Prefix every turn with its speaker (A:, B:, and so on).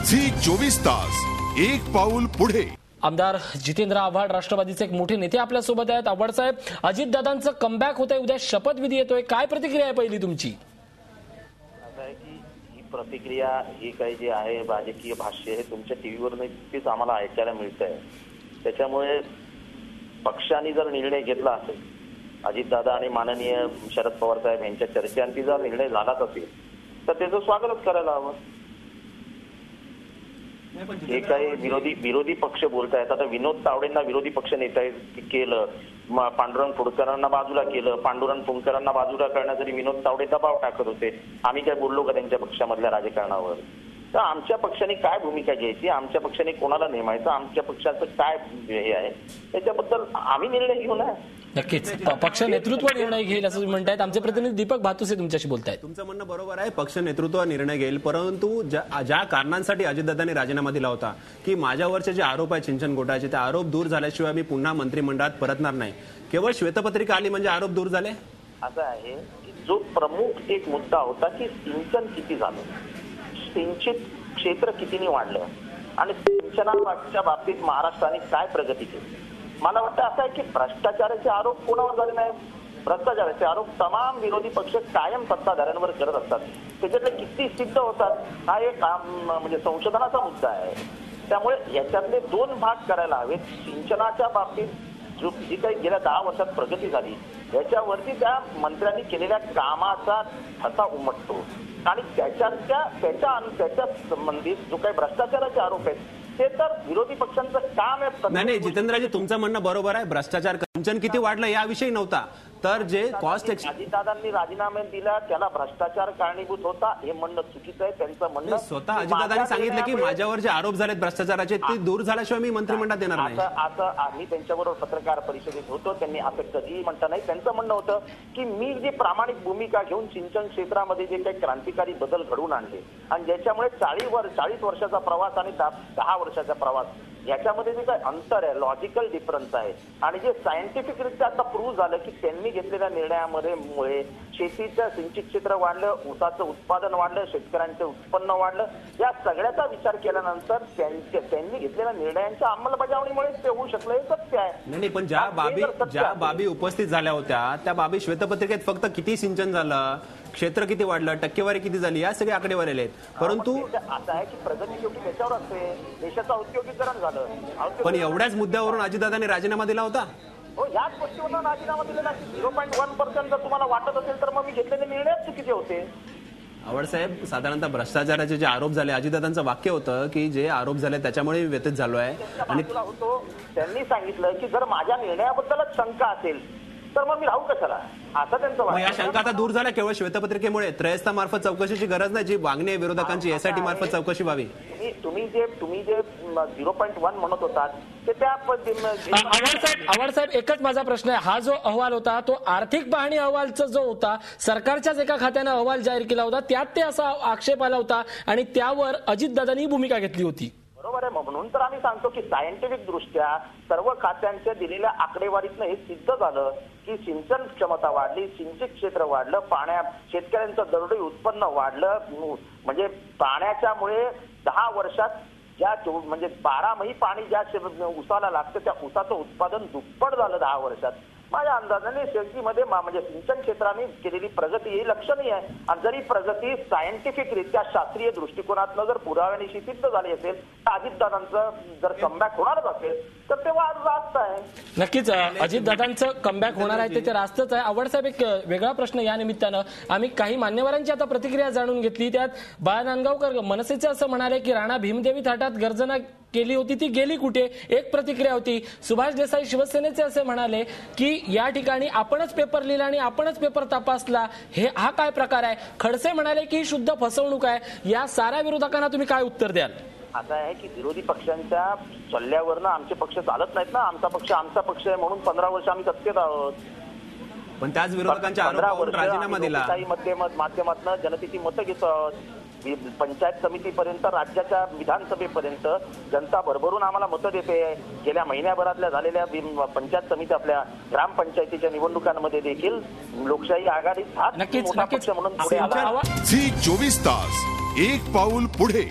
A: Zee 24 तास एक पाऊल पुढे।
B: आमदार जितेंद्र आव्हाड राष्ट्रवादीचे एक मोठे नेते आपल्या सोबत आहेत। आव्हाड साहेब, अजितदादांचं कमबॅक होत आहे, उद्या शपथविधी येतोय, काय प्रतिक्रिया आहे पहिली तुमची?
C: असं आहे की ही प्रतिक्रिया ही काही जी आहे राजकीय भाष्य हे तुमच्या टीव्हीवर नक्कीच आम्हाला ऐकायला मिळत आहे। त्याच्यामुळे पक्षाने जर निर्णय घेतला असेल, अजितदादा आणि माननीय शरद पवार साहेब यांच्या चर्चेअंती जर निर्णय झालाच असेल तर त्याचं स्वागतच करायला हवं। हे काही विरोधी पक्ष बोलतायत, आता विनोद तावडेंना विरोधी पक्ष नेता केलं, पांडुरंग फुंडकरांना बाजूला केलं, पांडुरंग फुंडकरांना बाजूला करण्यासाठी विनोद तावडे दबाव टाकत होते। आम्ही काय बोललो का त्यांच्या पक्षामधल्या राजकारणावर? तर आमच्या पक्षाने काय भूमिका घ्यायची, आमच्या पक्षाने कोणाला नेमायचं, आमच्या पक्षाचं काय हे आहे त्याच्याबद्दल आम्ही निर्णय घेऊ ना।
B: नक्कीच पक्ष नेतृत्व निर्णय घेईल असं तुम्ही म्हणतायत। आमचे प्रतिनिधी दीपक भातुसे तुमच्याशी बोलतायत।
D: तुमचं म्हणणं बरोबर आहे, पक्ष नेतृत्व निर्णय घेईल, परंतु ज्या कारणांसाठी अजितदादांनी राजीनामा दिला होता की माझ्यावरचे जे आरोप आहे सिंचन घोटाळ्याचे, ते आरोप दूर झाल्याशिवाय मी पुन्हा मंत्रिमंडळात परतणार नाही, केवळ श्वेतपत्रिका आली म्हणजे आरोप दूर झाले?
C: असं आहे की जो प्रमुख एक मुद्दा होता की सिंचन किती झालं, सिंचित क्षेत्र कितीने वाढलं आणि सिंचनाच्या बाबतीत महाराष्ट्राने काय प्रगती केली। मला वाटतं असं आहे की भ्रष्टाचाराचे आरोप कोणावर झाले नाही, भ्रष्टाचाराचे आरोप तमाम विरोधी पक्ष कायम सत्ताधाऱ्यांवर करत असतात, त्याच्यातले किती सिद्ध होतात हा एक म्हणजे संशोधनाचा मुद्दा आहे। त्यामुळे याच्यातले दोन भाग करायला हवेत। सिंचनाच्या बाबतीत जी काही गेल्या 10 वर्षात प्रगती झाली याच्यावरती त्या मंत्र्यांनी केलेल्या कामाचा ठसा उमटतो आणि त्याच्या संबंधित जो काही भ्रष्टाचाराचे आरोप आहेत ते तर विरोधी पक्षांचं काम आहे।
D: नाही जितेंद्रजी, तुमचं म्हणणं बरोबर आहे, भ्रष्टाचार सिंचन किती वाढलं याविषयी नव्हता, तर जे कॉस्ट
C: अजितदादांनी राजीनामा दिला त्याला भ्रष्टाचार कारणीभूत होता हे म्हणणं चुकीचं आहे। त्यांचं म्हणणं
D: स्वतः अजितदादांनी सांगितलं की माझ्यावर जे आरोप झालेत भ्रष्टाचाराचे ते दूर झाल्याशिवाय मी मंत्रिमंडळात देणार नाही।
C: असं आम्ही त्यांच्याबरोबर पत्रकार परिषदेत होतो, त्यांनी असं कधीही म्हणता नाही। त्यांचं म्हणणं होतं की मी जी प्रामाणिक भूमिका घेऊन सिंचन क्षेत्रामध्ये जे काही क्रांतिकारी बदल घडवून आणले आणि ज्याच्यामुळे 40 वर्षाचा प्रवास आणि 10 वर्षाचा प्रवास याच्यामध्ये जे काही अंतर आहे, लॉजिकल डिफरन्स आहे आणि जे सायंटिफिकरित्या आता प्रूव्ह झालं की त्यांनी घेतलेल्या निर्णयामुळे शेतीचं सिंचित क्षेत्र वाढलं, ऊसाचं उत्पादन वाढलं, शेतकऱ्यांचं उत्पन्न वाढलं, या सगळ्याचा विचार केल्यानंतर त्यांनी घेतलेल्या निर्णयांच्या अंमलबजावणीमुळे ते होऊ शकलं हे सत्य आहे।
D: नाही, पण ज्या बाबी उपस्थित झाल्या होत्या त्या बाबी श्वेतपत्रिकेत फक्त किती सिंचन झालं, क्षेत्र किती वाढलं, टक्केवारी किती झाली, या सगळे आकडेवारी आहेत, परंतु
C: असं आहे की प्रगती शेवटी त्याच्यावर असते, देशाचं औद्योगिकरण झालं।
D: पण एवढ्याच मुद्द्यावरून अजितदादांनी राजीनामा दिला होता?
C: हो, याच गोष्टीवरून राजीनामा दिलेला की 0.1% जर तुम्हाला वाटत असेल तर मग मी घेतलेले निर्णय चुकीचे होते।
D: आव्हाड साहेब, साधारणतः भ्रष्टाचाराचे जे आरोप झाले, अजितदादांचं वाक्य होतं की जे आरोप झाले त्याच्यामुळे व्यथित झालो आहे आणि
C: त्यांनी सांगितलं की जर माझ्या निर्णयाबद्दलच शंका असेल तर मग मी राहू कशाला, असं त्यांचं।
D: या शंका आता दूर झाल्या केवळ श्वेतपत्रिकेमुळे, त्रयस्थामार्फत चौकशीची गरज नाही, जी मागणी आहे विरोधकांची एसआयटी मार्फत चौकशी व्हावी।
C: तुम्ही जे 0.1 म्हणत होतात ते त्या
B: आव्हाड साहेब, एकच माझा प्रश्न आहे, हा जो अहवाल होता तो आर्थिक पाहणी अहवालचा जो होता, सरकारच्याच एका खात्यानं अहवाल जाहीर केला होता, त्यात ते असा आक्षेप आला होता आणि त्यावर अजितदादांनी भूमिका घेतली होती।
C: बरोबर आहे, म्हणून तर आम्ही सांगतो की सायंटिफिक दृष्ट्या सर्व खात्यांच्या दिलेल्या आकडेवारीतनं हे सिद्ध झालं की सिंचन क्षमता वाढली, सिंचित क्षेत्र वाढलं, शेतकऱ्यांचं दरडोई उत्पन्न वाढलं, म्हणजे पाण्याच्यामुळे 10 वर्षात म्हणजे 12 महिने पाणी ज्या ऊसाला लागतं त्या ऊसाचं उत्पादन दुप्पट झालं 10 वर्षात। माझ्या अंदाजाने शेतीमध्ये म्हणजे सिंचन क्षेत्राने केलेली प्रगती ही लक्षणीय आहे आणि जरी प्रगती सायंटिफिकरित्या शास्त्रीय दृष्टिकोनातनं जर पुराव्यानिशी सिद्ध झाली असेल तर अजितदादांचं जर कमबॅक होणारच असेल तर ते रास्त आहे।
B: नक्कीच अजितदादांचं कमबॅक होणार आहे ते रास्तच आहे। आव्हाड साहेब, एक वेगळा प्रश्न या निमित्तानं आम्ही काही मान्यवरांची आता प्रतिक्रिया जाणून घेतली, त्यात बाळा नांदगावकर मनसेचे असं म्हणाले की राणा भीमदेवी थाटात गर्जना केली होती ती गेली कुठे, एक प्रतिक्रिया होती। सुभाष देसाई शिवसेनेचे असे म्हणाले की या ठिकाणी आपणच पेपर लिहिला आणि आपणच पेपर तपासला, हा काय प्रकार आहे? खडसे म्हणाले की शुद्ध फसवणूक आहे। या साऱ्या विरोधकांना तुम्ही काय उत्तर द्याल?
C: असं आहे की विरोधी पक्षांच्या सल्ल्यावरनं आमचे पक्ष चालत नाहीत ना, आमचा पक्ष आहे म्हणून 15 वर्ष आम्ही सत्तेत आहोत,
D: पण त्याच विरोधकांच्या आरोपावरून राजीनामा दिला।
C: माध्यमातून जनतेची मतं घेतो आहोत, पंचायत समितीपर्यंत राज्याच्या विधानसभेपर्यंत जनता भरभरून आम्हाला मतं देते। गेल्या महिन्याभरातल्या झालेल्या पंचायत समिती आपल्या ग्रामपंचायतीच्या निवडणुकांमध्ये देखील लोकशाही आघाडी
B: नक्कीच
C: म्हणून
A: झी 24 तास एक पाऊल पुढे।